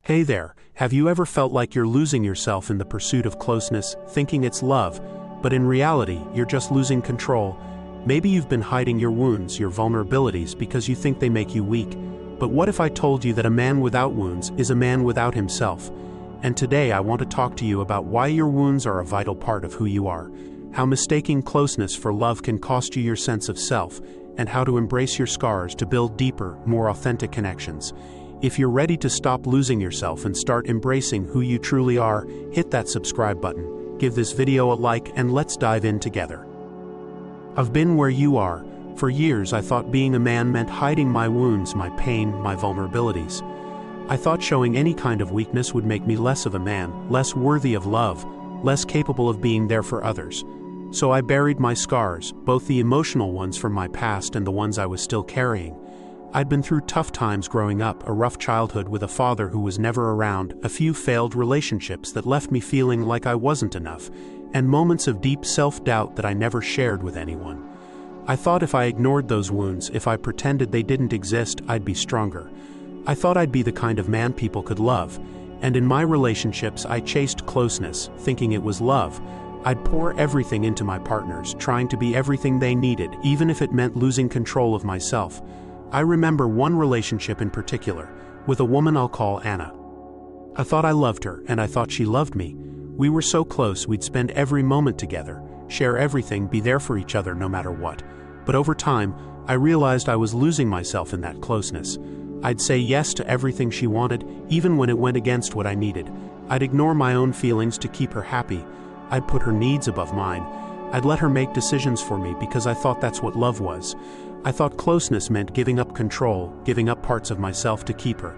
Hey there, have you ever felt like you're losing yourself in the pursuit of closeness, thinking it's love, but in reality, you're just losing control? Maybe you've been hiding your wounds, your vulnerabilities, because you think they make you weak. But what if I told you that a man without wounds is a man without himself? And today I want to talk to you about why your wounds are a vital part of who you are, how mistaking closeness for love can cost you your sense of self, and how to embrace your scars to build deeper, more authentic connections. If you're ready to stop losing yourself and start embracing who you truly are, hit that subscribe button, give this video a like, and let's dive in together. I've been where you are. For years I thought being a man meant hiding my wounds, my pain, my vulnerabilities. I thought showing any kind of weakness would make me less of a man, less worthy of love, less capable of being there for others. So I buried my scars, both the emotional ones from my past and the ones I was still carrying. I'd been through tough times growing up, a rough childhood with a father who was never around, a few failed relationships that left me feeling like I wasn't enough, and moments of deep self-doubt that I never shared with anyone. I thought if I ignored those wounds, if I pretended they didn't exist, I'd be stronger. I thought I'd be the kind of man people could love, and in my relationships I chased closeness, thinking it was love. I'd pour everything into my partners, trying to be everything they needed, even if it meant losing control of myself. I remember one relationship in particular, with a woman I'll call Anna. I thought I loved her, and I thought she loved me. We were so close we'd spend every moment together, share everything, be there for each other no matter what. But over time, I realized I was losing myself in that closeness. I'd say yes to everything she wanted, even when it went against what I needed. I'd ignore my own feelings to keep her happy. I'd put her needs above mine. I'd let her make decisions for me because I thought that's what love was. I thought closeness meant giving up control, giving up parts of myself to keep her.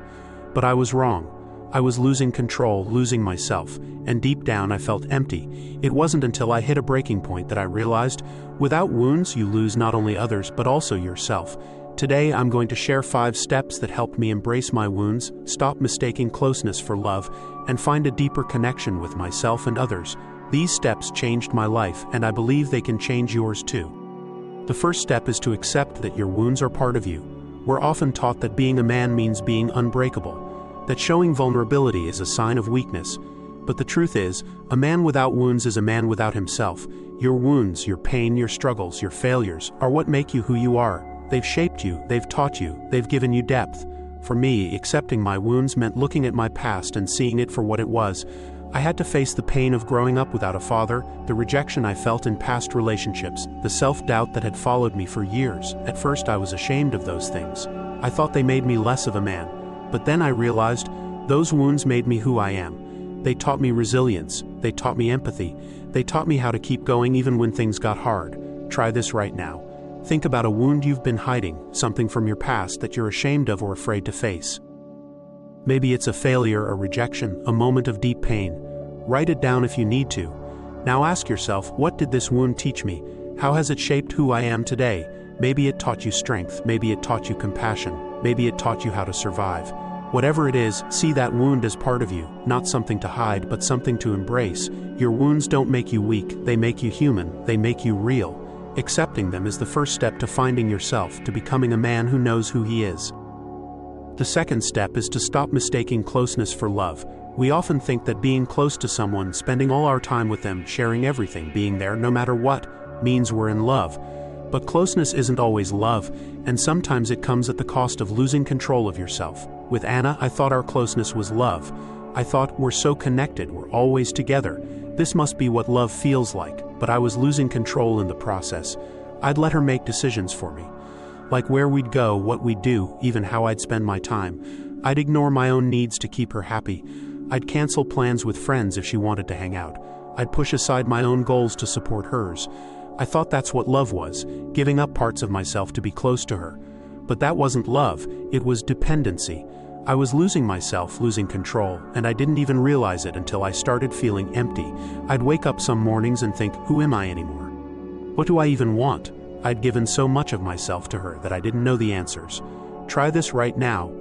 But I was wrong. I was losing control, losing myself, and deep down I felt empty. It wasn't until I hit a breaking point that I realized, without wounds you lose not only others but also yourself. Today I'm going to share 5 steps that helped me embrace my wounds, stop mistaking closeness for love, and find a deeper connection with myself and others. These steps changed my life, and I believe they can change yours too. The first step is to accept that your wounds are part of you. We're often taught that being a man means being unbreakable, that showing vulnerability is a sign of weakness. But the truth is, a man without wounds is a man without himself. Your wounds, your pain, your struggles, your failures are what make you who you are. They've shaped you, they've taught you, they've given you depth. For me, accepting my wounds meant looking at my past and seeing it for what it was. I had to face the pain of growing up without a father, the rejection I felt in past relationships, the self-doubt that had followed me for years. At first I was ashamed of those things. I thought they made me less of a man. But then I realized, those wounds made me who I am. They taught me resilience, they taught me empathy, they taught me how to keep going even when things got hard. Try this right now. Think about a wound you've been hiding, something from your past that you're ashamed of or afraid to face. Maybe it's a failure, a rejection, a moment of deep pain. Write it down if you need to. Now ask yourself, what did this wound teach me? How has it shaped who I am today? Maybe it taught you strength, maybe it taught you compassion, maybe it taught you how to survive. Whatever it is, see that wound as part of you, not something to hide, but something to embrace. Your wounds don't make you weak, they make you human, they make you real. Accepting them is the first step to finding yourself, to becoming a man who knows who he is. The second step is to stop mistaking closeness for love. We often think that being close to someone, spending all our time with them, sharing everything, being there no matter what, means we're in love. But closeness isn't always love, and sometimes it comes at the cost of losing control of yourself. With Anna, I thought our closeness was love. I thought, we're so connected, we're always together. This must be what love feels like, but I was losing control in the process. I'd let her make decisions for me. Like where we'd go, what we'd do, even how I'd spend my time. I'd ignore my own needs to keep her happy. I'd cancel plans with friends if she wanted to hang out. I'd push aside my own goals to support hers. I thought that's what love was, giving up parts of myself to be close to her. But that wasn't love, it was dependency. I was losing myself, losing control, and I didn't even realize it until I started feeling empty. I'd wake up some mornings and think, who am I anymore? What do I even want? I'd given so much of myself to her that I didn't know the answers. Try this right now.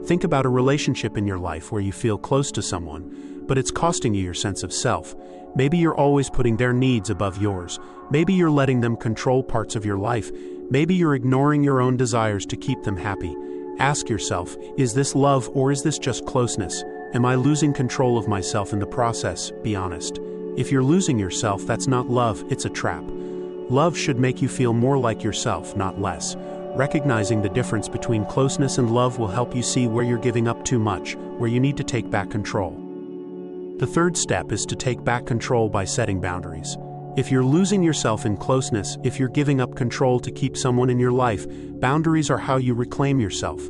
Think about a relationship in your life where you feel close to someone, but it's costing you your sense of self. Maybe you're always putting their needs above yours. Maybe you're letting them control parts of your life. Maybe you're ignoring your own desires to keep them happy. Ask yourself, is this love or is this just closeness? Am I losing control of myself in the process? Be honest. If you're losing yourself, that's not love, it's a trap. Love should make you feel more like yourself, not less. Recognizing the difference between closeness and love will help you see where you're giving up too much, where you need to take back control. The third step is to take back control by setting boundaries. If you're losing yourself in closeness, if you're giving up control to keep someone in your life, boundaries are how you reclaim yourself.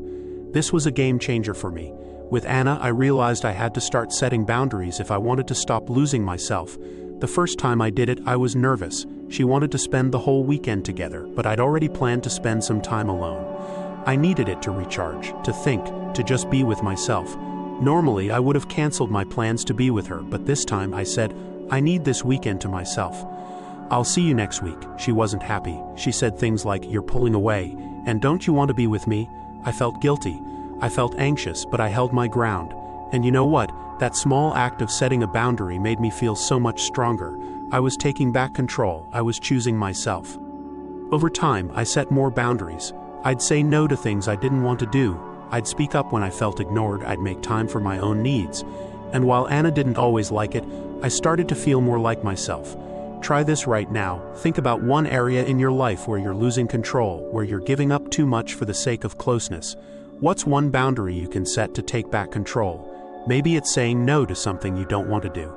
This was a game changer for me. With Anna, I realized I had to start setting boundaries if I wanted to stop losing myself. The first time I did it, I was nervous. She wanted to spend the whole weekend together, but I'd already planned to spend some time alone. I needed it to recharge, to think, to just be with myself. Normally, I would have canceled my plans to be with her, but this time I said, I need this weekend to myself. I'll see you next week. She wasn't happy. She said things like, you're pulling away, and don't you want to be with me? I felt guilty. I felt anxious, but I held my ground. And you know what? That small act of setting a boundary made me feel so much stronger. I was taking back control. I was choosing myself. Over time, I set more boundaries. I'd say no to things I didn't want to do. I'd speak up when I felt ignored. I'd make time for my own needs. And while Anna didn't always like it, I started to feel more like myself. Try this right now. Think about one area in your life where you're losing control, where you're giving up too much for the sake of closeness. What's one boundary you can set to take back control? Maybe it's saying no to something you don't want to do.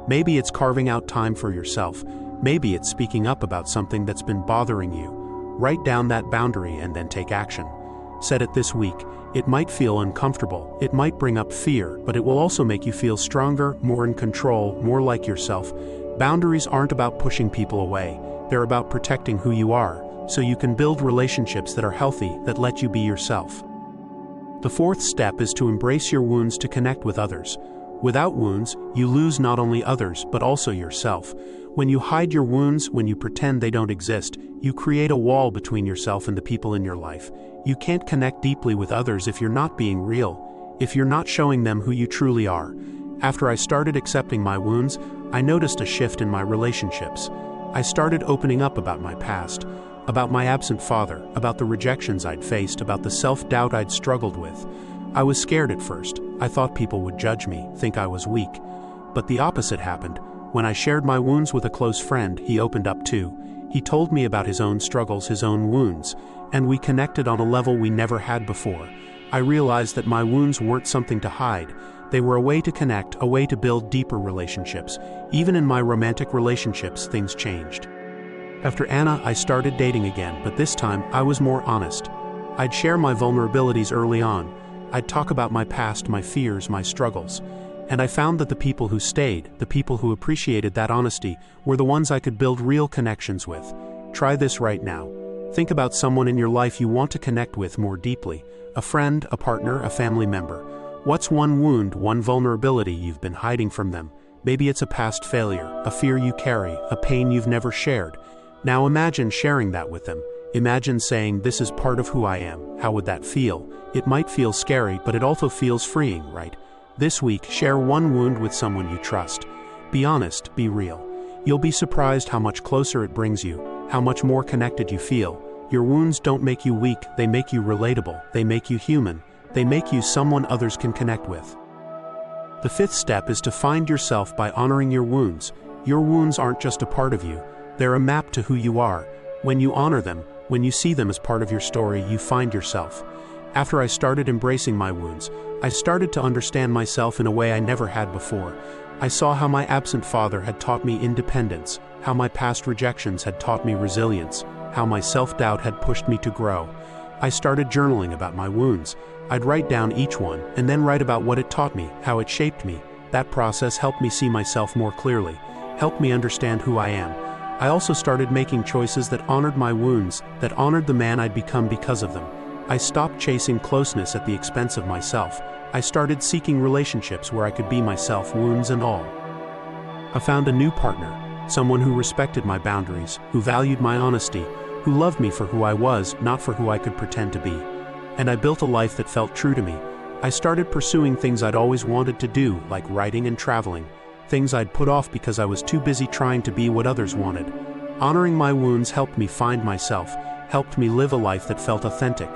Maybe it's carving out time for yourself. Maybe it's speaking up about something that's been bothering you. Write down that boundary and then take action. Set it this week. It might feel uncomfortable. It might bring up fear, but it will also make you feel stronger, more in control, more like yourself. Boundaries aren't about pushing people away. They're about protecting who you are, so you can build relationships that are healthy, that let you be yourself. The fourth step is to embrace your wounds to connect with others. Without wounds, you lose not only others, but also yourself. When you hide your wounds, when you pretend they don't exist, you create a wall between yourself and the people in your life. You can't connect deeply with others if you're not being real, if you're not showing them who you truly are. After I started accepting my wounds, I noticed a shift in my relationships. I started opening up about my past, about my absent father, about the rejections I'd faced, about the self-doubt I'd struggled with. I was scared at first. I thought people would judge me, think I was weak. But the opposite happened. When I shared my wounds with a close friend, he opened up too. He told me about his own struggles, his own wounds, and we connected on a level we never had before. I realized that my wounds weren't something to hide. They were a way to connect, a way to build deeper relationships. Even in my romantic relationships, things changed. After Anna, I started dating again, but this time I was more honest. I'd share my vulnerabilities early on. I'd talk about my past, my fears, my struggles. And I found that the people who stayed, the people who appreciated that honesty, were the ones I could build real connections with. Try this right now. Think about someone in your life you want to connect with more deeply. A friend, a partner, a family member. What's one wound, one vulnerability you've been hiding from them? Maybe it's a past failure, a fear you carry, a pain you've never shared. Now imagine sharing that with them. Imagine saying, this is part of who I am. How would that feel? It might feel scary, but it also feels freeing, right? This week, share one wound with someone you trust. Be honest, be real. You'll be surprised how much closer it brings you, how much more connected you feel. Your wounds don't make you weak, they make you relatable, they make you human, they make you someone others can connect with. The fifth step is to find yourself by honoring your wounds. Your wounds aren't just a part of you, they're a map to who you are. When you honor them, when you see them as part of your story, you find yourself. After I started embracing my wounds, I started to understand myself in a way I never had before. I saw how my absent father had taught me independence, how my past rejections had taught me resilience, how my self-doubt had pushed me to grow. I started journaling about my wounds. I'd write down each one, and then write about what it taught me, how it shaped me. That process helped me see myself more clearly, helped me understand who I am. I also started making choices that honored my wounds, that honored the man I'd become because of them. I stopped chasing closeness at the expense of myself. I started seeking relationships where I could be myself, wounds and all. I found a new partner, someone who respected my boundaries, who valued my honesty, who loved me for who I was, not for who I could pretend to be. And I built a life that felt true to me. I started pursuing things I'd always wanted to do, like writing and traveling, things I'd put off because I was too busy trying to be what others wanted. Honoring my wounds helped me find myself, helped me live a life that felt authentic.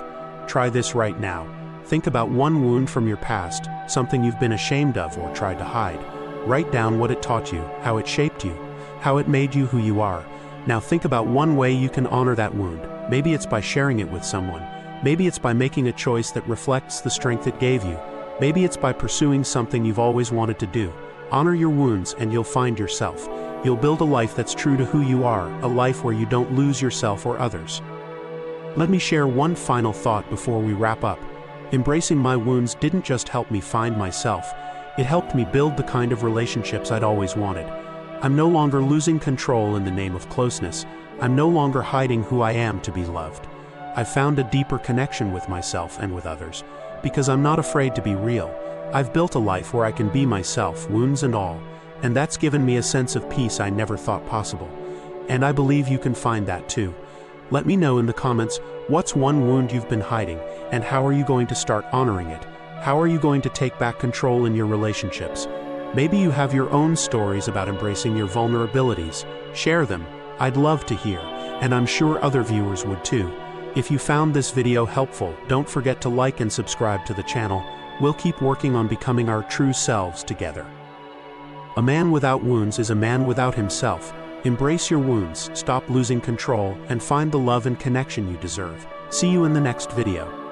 Try this right now. Think about one wound from your past, something you've been ashamed of or tried to hide. Write down what it taught you, how it shaped you, how it made you who you are. Now think about one way you can honor that wound. Maybe it's by sharing it with someone. Maybe it's by making a choice that reflects the strength it gave you. Maybe it's by pursuing something you've always wanted to do. Honor your wounds and you'll find yourself. You'll build a life that's true to who you are, a life where you don't lose yourself or others. Let me share one final thought before we wrap up. Embracing my wounds didn't just help me find myself. It helped me build the kind of relationships I'd always wanted. I'm no longer losing control in the name of closeness. I'm no longer hiding who I am to be loved. I've found a deeper connection with myself and with others, because I'm not afraid to be real. I've built a life where I can be myself, wounds and all, and that's given me a sense of peace I never thought possible. And I believe you can find that too. Let me know in the comments, what's one wound you've been hiding, and how are you going to start honoring it? How are you going to take back control in your relationships? Maybe you have your own stories about embracing your vulnerabilities. Share them. I'd love to hear, and I'm sure other viewers would too. If you found this video helpful, don't forget to like and subscribe to the channel. We'll keep working on becoming our true selves together. A man without wounds is a man without himself. Embrace your wounds, stop losing control, and find the love and connection you deserve. See you in the next video.